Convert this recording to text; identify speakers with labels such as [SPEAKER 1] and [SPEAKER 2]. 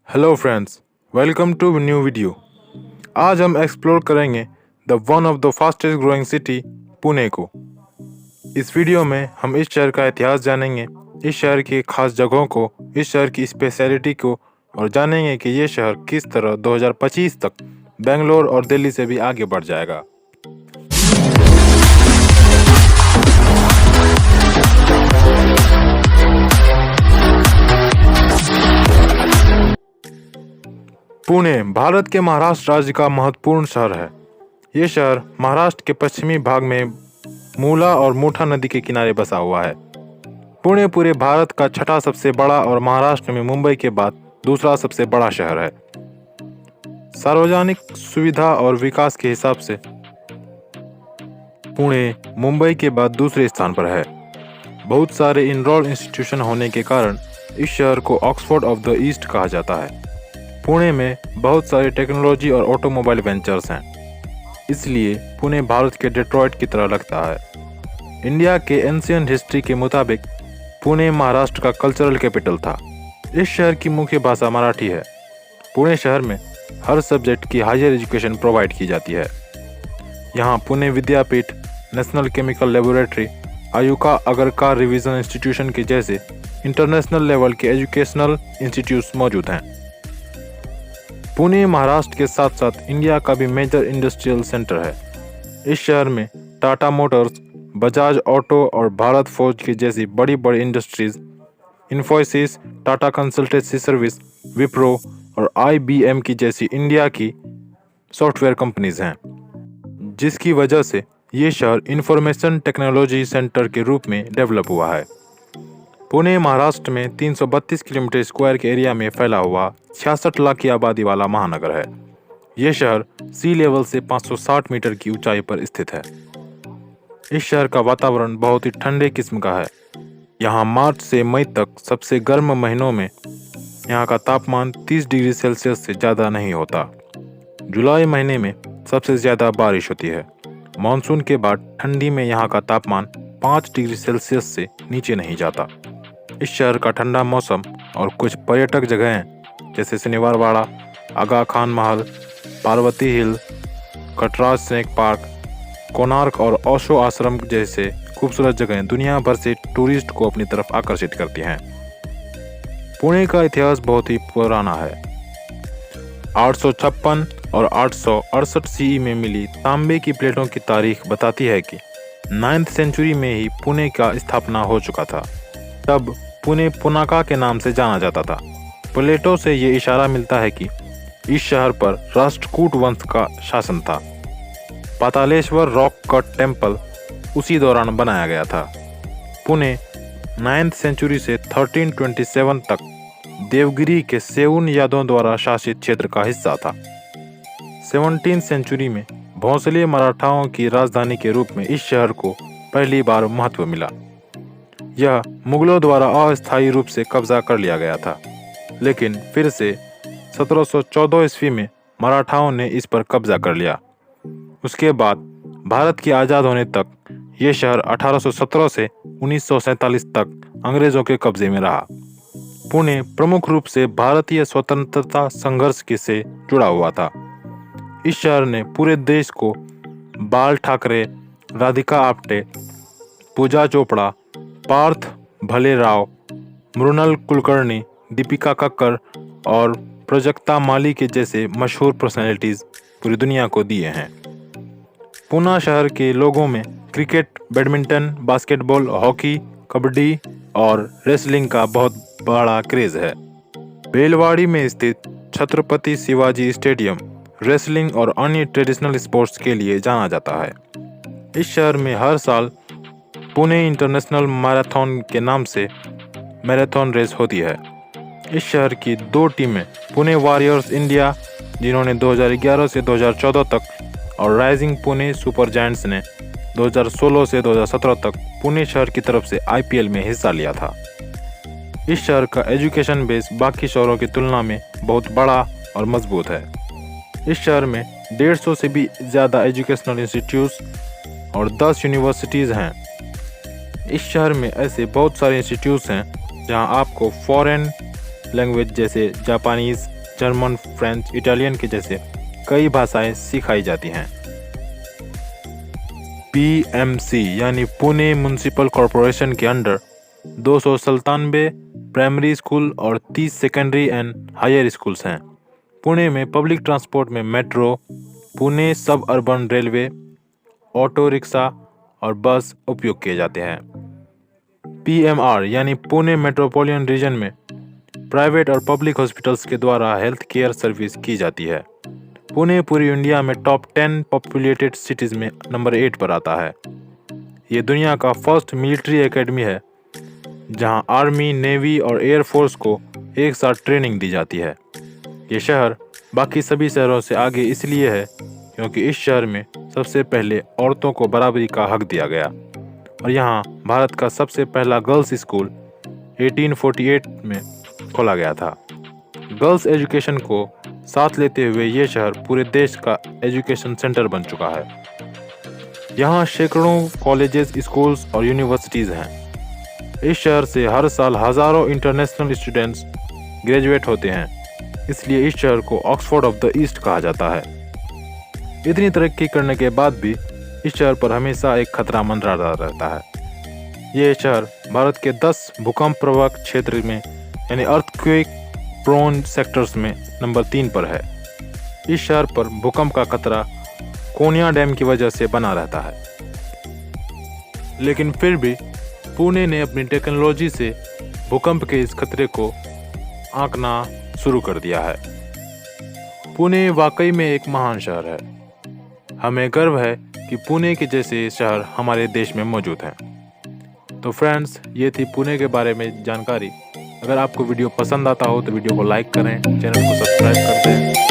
[SPEAKER 1] Hello friends, welcome to new video. आज हम explore करेंगे the one of the fastest growing city Pune को। इस वीडियो में हम इस शहर का इतिहास जानेंगे, इस शहर की खास जगहों को, इस शहर की स्पेशलिटी को और जानेंगे कि ये शहर किस तरह 2025 तक बेंगलोर और दिल्ली से भी आगे बढ़ जाएगा। पुणे भारत के महाराष्ट्र राज्य का महत्वपूर्ण शहर है। ये शहर महाराष्ट्र के पश्चिमी भाग में मूला और मूठा नदी के किनारे बसा हुआ है। पुणे पूरे भारत का छठा सबसे बड़ा और महाराष्ट्र में मुंबई के बाद दूसरा सबसे बड़ा शहर है। सार्वजनिक सुविधा और विकास के हिसाब से पुणे मुंबई के बाद दूसरे स्थान पर है। बहुत सारे इनरोल इंस्टीट्यूशन होने के कारण इस शहर को ऑक्सफोर्ड ऑफ द ईस्ट कहा जाता है। पुणे में बहुत सारे टेक्नोलॉजी और ऑटोमोबाइल वेंचर्स हैं, इसलिए पुणे भारत के डेट्रॉइट की तरह लगता है। इंडिया के एंशियंट हिस्ट्री के मुताबिक पुणे महाराष्ट्र का कल्चरल कैपिटल था। इस शहर की मुख्य भाषा मराठी है। पुणे शहर में हर सब्जेक्ट की हायर एजुकेशन प्रोवाइड की जाती है। यहाँ Pune Vidyapeeth, national chemical laboratory, IUCAA Agharkar revision institution के जैसे इंटरनेशनल लेवल के एजुकेशनल इंस्टीट्यूट्स मौजूद हैं। पुणे महाराष्ट्र के साथ साथ इंडिया का भी मेजर इंडस्ट्रियल सेंटर है। इस शहर में टाटा मोटर्स, बजाज ऑटो और भारत फोर्ज की जैसी बड़ी बड़ी industries, Infosys, Tata consultancy service, Wipro और IBM की जैसी इंडिया की सॉफ्टवेयर कंपनीज हैं, जिसकी वजह से ये शहर इंफॉर्मेशन टेक्नोलॉजी सेंटर के रूप में डेवलप हुआ है। पुणे महाराष्ट्र में 332 किलोमीटर स्क्वायर के एरिया में फैला हुआ 66 लाख की आबादी वाला महानगर है। यह शहर सी लेवल से 560 मीटर की ऊंचाई पर स्थित है। इस शहर का वातावरण बहुत ही ठंडे किस्म का है। यहाँ मार्च से मई तक सबसे गर्म महीनों में यहाँ का तापमान 30 डिग्री सेल्सियस से ज़्यादा नहीं होता। जुलाई महीने में सबसे ज़्यादा बारिश होती है। मानसून के बाद ठंडी में यहाँ का तापमान 5 डिग्री सेल्सियस से नीचे नहीं जाता। इस शहर का ठंडा मौसम और कुछ पर्यटक जगहें जैसे शनिवारवाड़ा, आगा खान महल, पार्वती हिल, कटराज स्नेक पार्क, कोणार्क और ओशो आश्रम जैसे खूबसूरत जगहें दुनिया भर से टूरिस्ट को अपनी तरफ आकर्षित करती हैं। पुणे का इतिहास बहुत ही पुराना है। 856 और 868 CE में मिली तांबे की प्लेटों की तारीख बताती है कि 9th सेंचुरी में ही पुणे का स्थापना हो चुका था। तब पुणे पुनाका के नाम से जाना जाता था। प्लेटों से ये इशारा मिलता है कि इस शहर पर राष्ट्रकूट वंश का शासन था। पातालेश्वर रॉक कट टेम्पल उसी दौरान बनाया गया था। पुणे 9th सेंचुरी से 1327 तक देवगिरी के सेउन यादवों द्वारा शासित क्षेत्र का हिस्सा था। 17th सेंचुरी में भोंसले मराठाओं की राजधानी के रूप में इस शहर को पहली बार महत्व मिला। यह मुगलों द्वारा अस्थायी रूप से कब्जा कर लिया गया था, लेकिन फिर से 1714 ईस्वी में मराठाओं ने इस पर कब्जा कर लिया। उसके बाद भारत के आज़ाद होने तक ये शहर 1817 से 1947 तक अंग्रेज़ों के कब्जे में रहा। पुणे प्रमुख रूप से भारतीय स्वतंत्रता संघर्ष से जुड़ा हुआ था। इस शहर ने पूरे देश को बाल ठाकरे, राधिका आप्टे, पूजा चोपड़ा, पार्थ भलेराव, मृणाल कुलकर्णी, दीपिका कक्कर और प्रजक्ता माली के जैसे मशहूर पर्सनैलिटीज़ पूरी दुनिया को दिए हैं। पुणे शहर के लोगों में cricket, badminton, basketball, hockey, kabaddi और रेसलिंग का बहुत बड़ा क्रेज़ है। बेलवाड़ी में स्थित छत्रपति शिवाजी स्टेडियम रेसलिंग और अन्य ट्रेडिशनल स्पोर्ट्स के लिए जाना जाता है। इस शहर में हर साल पुणे इंटरनेशनल मैराथन के नाम से मैराथन रेस होती है। इस शहर की 2 टीमें पुणे वॉरियर्स इंडिया, जिन्होंने 2011 से 2014 तक, और राइजिंग पुणे सुपर जायंट्स ने 2016 से 2017 तक पुणे शहर की तरफ से IPL में हिस्सा लिया था। इस शहर का एजुकेशन बेस बाकी शहरों की तुलना में बहुत बड़ा और मजबूत है। इस शहर में 150 से भी ज़्यादा एजुकेशनल इंस्टीट्यूट्स और 10 यूनिवर्सिटीज़ हैं। इस शहर में ऐसे बहुत सारे इंस्टीट्यूट्स हैं जहां आपको फॉरेन लैंग्वेज जैसे जापानीज, जर्मन, फ्रेंच, इटालियन के जैसे कई भाषाएं सिखाई जाती हैं। PMC यानी पुणे म्युनिसिपल कॉरपोरेशन के अंडर 297 प्राइमरी स्कूल और 30 सेकेंडरी एंड हायर स्कूल्स हैं। पुणे में पब्लिक ट्रांसपोर्ट में मेट्रो, पुणे सब अर्बन रेलवे, ऑटो रिक्शा और बस उपयोग किए जाते हैं। PMR यानी पुणे मेट्रोपॉलिटन रीजन में प्राइवेट और पब्लिक हॉस्पिटल्स के द्वारा हेल्थ केयर सर्विस की जाती है। पुणे पूरी इंडिया में टॉप 10 पॉपुलेटेड सिटीज़ में नंबर 8 पर आता है। ये दुनिया का फर्स्ट मिलिट्री एकेडमी है जहां आर्मी, नेवी और एयरफोर्स को एक साथ ट्रेनिंग दी जाती है। ये शहर बाकी सभी शहरों से आगे इसलिए है क्योंकि इस शहर में सबसे पहले औरतों को बराबरी का हक दिया गया और यहाँ भारत का सबसे पहला गर्ल्स स्कूल 1848 में खोला गया था। गर्ल्स एजुकेशन को साथ लेते हुए ये शहर पूरे देश का एजुकेशन सेंटर बन चुका है। यहाँ सैकड़ों कॉलेजेस, स्कूल्स और यूनिवर्सिटीज़ हैं। इस शहर से हर साल हज़ारों इंटरनेशनल स्टूडेंट्स ग्रेजुएट होते हैं, इसलिए इस शहर को ऑक्सफोर्ड ऑफ द ईस्ट कहा जाता है। इतनी तरक्की करने के बाद भी इस शहर पर हमेशा एक खतरा मंडराता रहता है। ये शहर भारत के 10 भूकंप प्रभावित क्षेत्र में यानी अर्थक्वेक प्रोन सेक्टर्स में नंबर 3 पर है। इस शहर पर भूकंप का खतरा कोनिया डैम की वजह से बना रहता है, लेकिन फिर भी पुणे ने अपनी टेक्नोलॉजी से भूकंप के इस खतरे को आंकना शुरू कर दिया है। पुणे वाकई में एक महान शहर है। हमें गर्व है कि पुणे के जैसे शहर हमारे देश में मौजूद हैं। तो फ्रेंड्स, ये थी पुणे के बारे में जानकारी। अगर आपको वीडियो पसंद आता हो तो वीडियो को लाइक करें, चैनल को सब्सक्राइब कर दें।